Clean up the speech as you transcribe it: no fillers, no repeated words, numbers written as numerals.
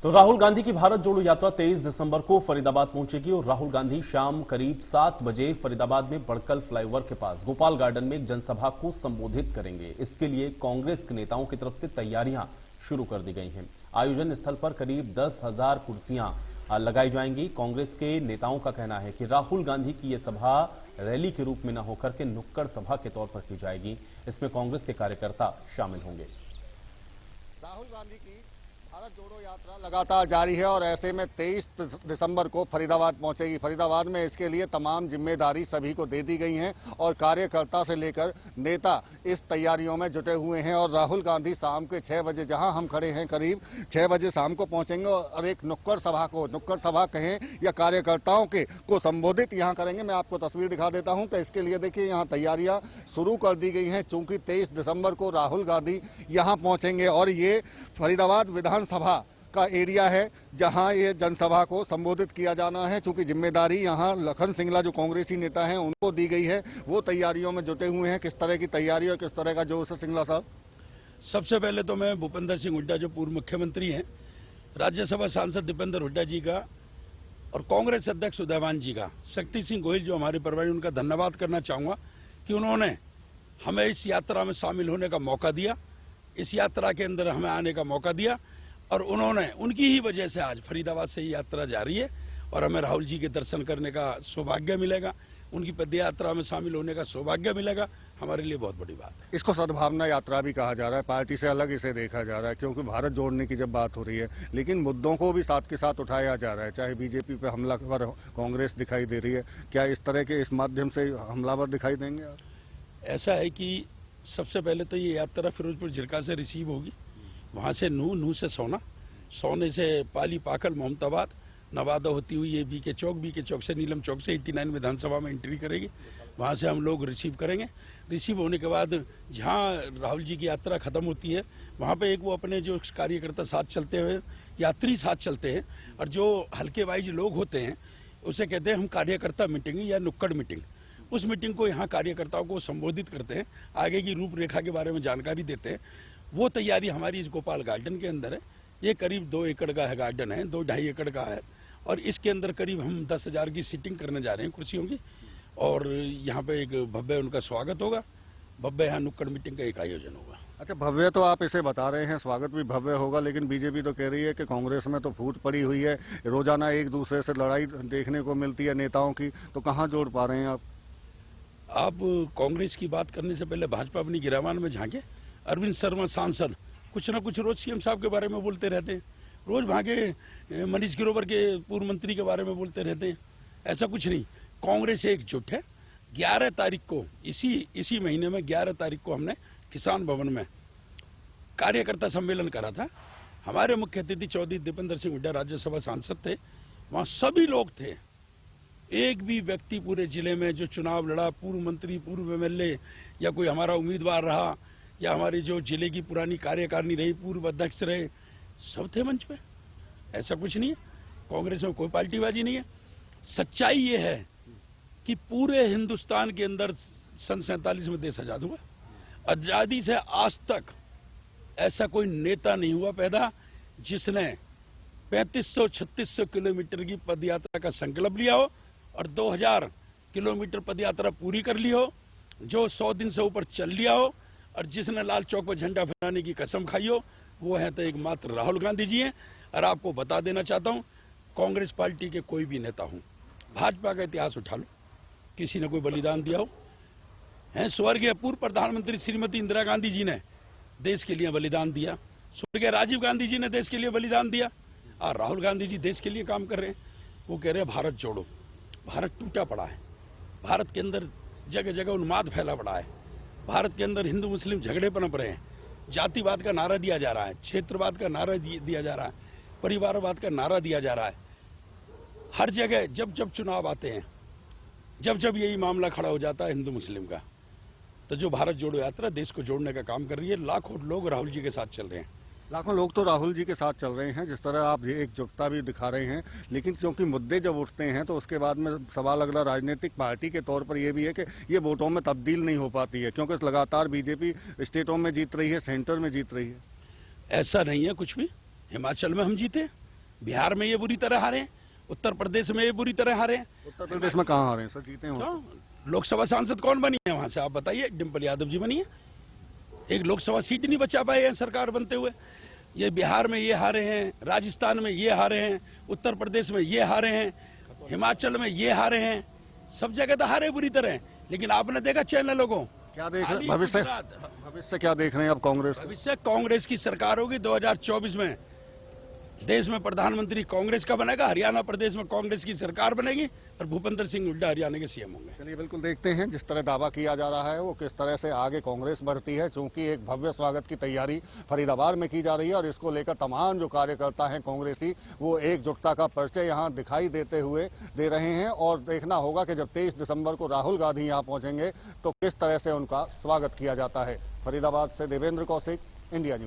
तो राहुल गांधी की भारत जोड़ो यात्रा 23 दिसंबर को फरीदाबाद पहुंचेगी और राहुल गांधी शाम करीब 7 बजे फरीदाबाद में बड़कल फ्लाईओवर के पास गोपाल गार्डन में एक जनसभा को संबोधित करेंगे। इसके लिए कांग्रेस के नेताओं की तरफ से तैयारियां शुरू कर दी गई हैं। आयोजन स्थल पर करीब 10,000 कुर्सियां लगाई जाएंगी। कांग्रेस के नेताओं का कहना है कि राहुल गांधी की यह सभा रैली के रूप में न होकर के नुक्कड़ सभा के तौर पर की जाएगी। इसमें कांग्रेस के कार्यकर्ता शामिल होंगे। राहुल गांधी की भारत जोड़ो यात्रा लगातार जारी है और ऐसे में 23 दिसंबर को फरीदाबाद पहुंचेगी। फरीदाबाद में इसके लिए तमाम जिम्मेदारी सभी को दे दी गई हैं और कार्यकर्ता से लेकर नेता इस तैयारियों में जुटे हुए हैं। और राहुल गांधी शाम के 6 बजे, जहां हम खड़े हैं, करीब 6 बजे शाम को पहुंचेंगे और एक नुक्कड़ सभा कहें या कार्यकर्ताओं को संबोधित यहां करेंगे। मैं आपको तस्वीर दिखा देता हूं कि इसके लिए देखिए यहाँ तैयारियां शुरू कर दी गई हैं। चूंकि 23 दिसंबर को राहुल गांधी यहां पहुंचेंगे और ये फरीदाबाद विधानसभा का एरिया है जहां ये जनसभा को संबोधित किया जाना है। चूंकि जिम्मेदारी यहां लखन सिंगला जो कांग्रेसी नेता हैं उनको दी गई है, वो तैयारियों में जुटे हुए हैं। किस तरह की तैयारी और किस तरह का जोश है सिंगला साहब? सबसे पहले तो मैं भूपेंद्र सिंह हुड्डा जो पूर्व मुख्यमंत्री हैं, राज्यसभा सांसद दीपेंद्र हुड्डा जी का और कांग्रेस अध्यक्ष उदयवान जी का, शक्ति सिंह गोहिल जो हमारे परिवार, उनका धन्यवाद करना चाहूंगा कि उन्होंने हमें इस यात्रा में शामिल होने का मौका दिया, इस यात्रा के अंदर हमें आने का मौका दिया और उन्होंने, उनकी ही वजह से आज फरीदाबाद से ये यात्रा जारी है और हमें राहुल जी के दर्शन करने का सौभाग्य मिलेगा, उनकी पद यात्रा में शामिल होने का सौभाग्य मिलेगा। हमारे लिए बहुत बड़ी बात है। इसको सद्भावना यात्रा भी कहा जा रहा है, पार्टी से अलग इसे देखा जा रहा है, क्योंकि भारत जोड़ने की जब बात हो रही है, लेकिन मुद्दों को भी साथ के साथ उठाया जा रहा है। चाहे बीजेपी पे हमलावर कांग्रेस दिखाई दे रही है, क्या इस तरह के इस माध्यम से हमलावर दिखाई देंगे आप? ऐसा है कि सबसे पहले तो ये यात्रा फिरोजपुर झिरका से रिसीव होगी, वहाँ से नूह से सोना, सोने से पाली पाकल मोहम्मदाबाद, नवादा होती हुई ये बीके चौक से नीलम चौक से 89 विधानसभा में एंट्री करेगी। वहाँ से हम लोग रिसीव करेंगे। रिसीव होने के बाद जहाँ राहुल जी की यात्रा खत्म होती है, वहाँ पे एक वो अपने जो कार्यकर्ता साथ चलते हुए यात्री साथ चलते हैं और जो हल्के वाइज लोग होते हैं उसे कहते हैं हम कार्यकर्ता मीटिंग या नुक्कड़ मीटिंग। उस मीटिंग को यहाँ कार्यकर्ताओं को संबोधित करते हैं, आगे की रूपरेखा के बारे में जानकारी देते हैं। वो तैयारी हमारी इस गोपाल गार्डन के अंदर है। ये करीब 2 एकड़ का है गार्डन है, 2-2.5 एकड़ का है और इसके अंदर करीब हम 10,000 की सीटिंग करने जा रहे हैं कुर्सियों की और यहाँ पे एक भव्य उनका स्वागत होगा, भव्य यहाँ नुक्कड़ मीटिंग का एक आयोजन होगा। अच्छा, भव्य तो आप इसे बता रहे हैं, स्वागत भी भव्य होगा, लेकिन बीजेपी तो कह रही है कि कांग्रेस में तो फूट पड़ी हुई है, रोजाना एक दूसरे से लड़ाई देखने को मिलती है नेताओं की, तो कहाँ जोड़ पा रहे हैं आप? आप कांग्रेस की बात करने से पहले भाजपा अपनी गिरावान में झांके। अरविंद शर्मा सांसद कुछ ना कुछ रोज सीएम साहब के बारे में बोलते रहते हैं, रोज भागे मनीष ग्रोवर के पूर्व मंत्री के बारे में बोलते रहते हैं। ऐसा कुछ नहीं, कांग्रेस एकजुट है। 11 तारीख को इसी महीने में 11 तारीख को हमने किसान भवन में कार्यकर्ता सम्मेलन करा था। हमारे मुख्य अतिथि चौधरी दीपेंद्र सिंह हुड्डा राज्यसभा सांसद थे, वहाँ सभी लोग थे। एक भी व्यक्ति पूरे जिले में जो चुनाव लड़ा, पूर्व मंत्री, पूर्व एमएलए या कोई हमारा उम्मीदवार रहा या हमारी जो जिले की पुरानी कार्यकारिणी रही, पूर्व अध्यक्ष रहे, सब थे मंच पे। ऐसा कुछ नहीं है, कांग्रेस में कोई पार्टीबाजी नहीं है। सच्चाई ये है कि पूरे हिंदुस्तान के अंदर सन 47 में देश आजाद हुआ, आजादी से आज तक ऐसा कोई नेता नहीं हुआ पैदा जिसने 3500-3600 किलोमीटर की पदयात्रा का संकल्प लिया हो और 2000 किलोमीटर पदयात्रा पूरी कर ली हो, जो 100 दिन से ऊपर चल लिया हो और जिसने लाल चौक पर झंडा फहराने की कसम खाई हो, वो है तो एकमात्र राहुल गांधी जी हैं। और आपको बता देना चाहता हूं, कांग्रेस पार्टी के कोई भी नेता हो, भाजपा का इतिहास उठा लो, किसी ने कोई बलिदान दिया हो? हैं स्वर्गीय पूर्व प्रधानमंत्री श्रीमती इंदिरा गांधी जी ने देश के लिए बलिदान दिया, स्वर्गीय राजीव गांधी जी ने देश के लिए बलिदान दिया, और राहुल गांधी जी देश के लिए काम कर रहे हैं। वो कह रहे हैं भारत जोड़ो। भारत टूटा पड़ा है, भारत के अंदर जगह जगह उन्माद फैला पड़ा है, भारत के अंदर हिंदू मुस्लिम झगड़े पनप रहे हैं, जातिवाद का नारा दिया जा रहा है, क्षेत्रवाद का नारा दिया जा रहा है, परिवारवाद का नारा दिया जा रहा है। हर जगह जब जब चुनाव आते हैं, जब जब यही मामला खड़ा हो जाता है हिंदू मुस्लिम का, तो जो भारत जोड़ो यात्रा देश को जोड़ने का काम कर रही है। लाखों लोग राहुल जी के साथ चल रहे हैं। लाखों लोग तो राहुल जी के साथ चल रहे हैं, जिस तरह आप ये एकजुटता भी दिखा रहे हैं, लेकिन क्योंकि मुद्दे जब उठते हैं तो उसके बाद में सवाल अगला राजनीतिक पार्टी के तौर पर यह भी है कि ये वोटों में तब्दील नहीं हो पाती है, क्योंकि लगातार बीजेपी स्टेटों में जीत रही है, सेंटर में जीत रही है। ऐसा नहीं है कुछ भी। हिमाचल में हम जीते, बिहार में ये बुरी तरह हारे, उत्तर प्रदेश में ये बुरी तरह हारे। उत्तर प्रदेश में कहाँ हारे हैं सर, जीते हैं? क्यों? लोकसभा सांसद कौन बनी है वहां से, आप बताइए। डिम्पल यादव जी बनी है, एक लोकसभा सीट नहीं बचा पाए हैं सरकार बनते हुए। ये बिहार में ये हारे हैं, राजस्थान में ये हारे हैं, उत्तर प्रदेश में ये हारे हैं, हिमाचल में ये हारे हैं, सब जगह तो हारे बुरी तरह। लेकिन आपने देखा चैनलों को क्या देख रहे हैं भविष्य क्या देख रहे हैं अब कांग्रेस? भविष्य कांग्रेस की सरकार होगी 2024 में। देश में प्रधानमंत्री कांग्रेस का बनेगा, हरियाणा प्रदेश में कांग्रेस की सरकार बनेगी और भूपेंद्र सिंह हुड्डा हरियाणा के सीएम होंगे। चलिए बिल्कुल देखते हैं जिस तरह दावा किया जा रहा है वो किस तरह से आगे कांग्रेस बढ़ती है, चूंकि एक भव्य स्वागत की तैयारी फरीदाबाद में की जा रही है और इसको लेकर तमाम जो कार्यकर्ता हैं कांग्रेसी वो एकजुटता का परिचय यहाँ दिखाई दे रहे हैं। और देखना होगा कि जब 23 दिसंबर को राहुल गांधी यहाँ पहुंचेंगे तो किस तरह से उनका स्वागत किया जाता है। फरीदाबाद से देवेंद्र कौशिक, इंडिया न्यूज।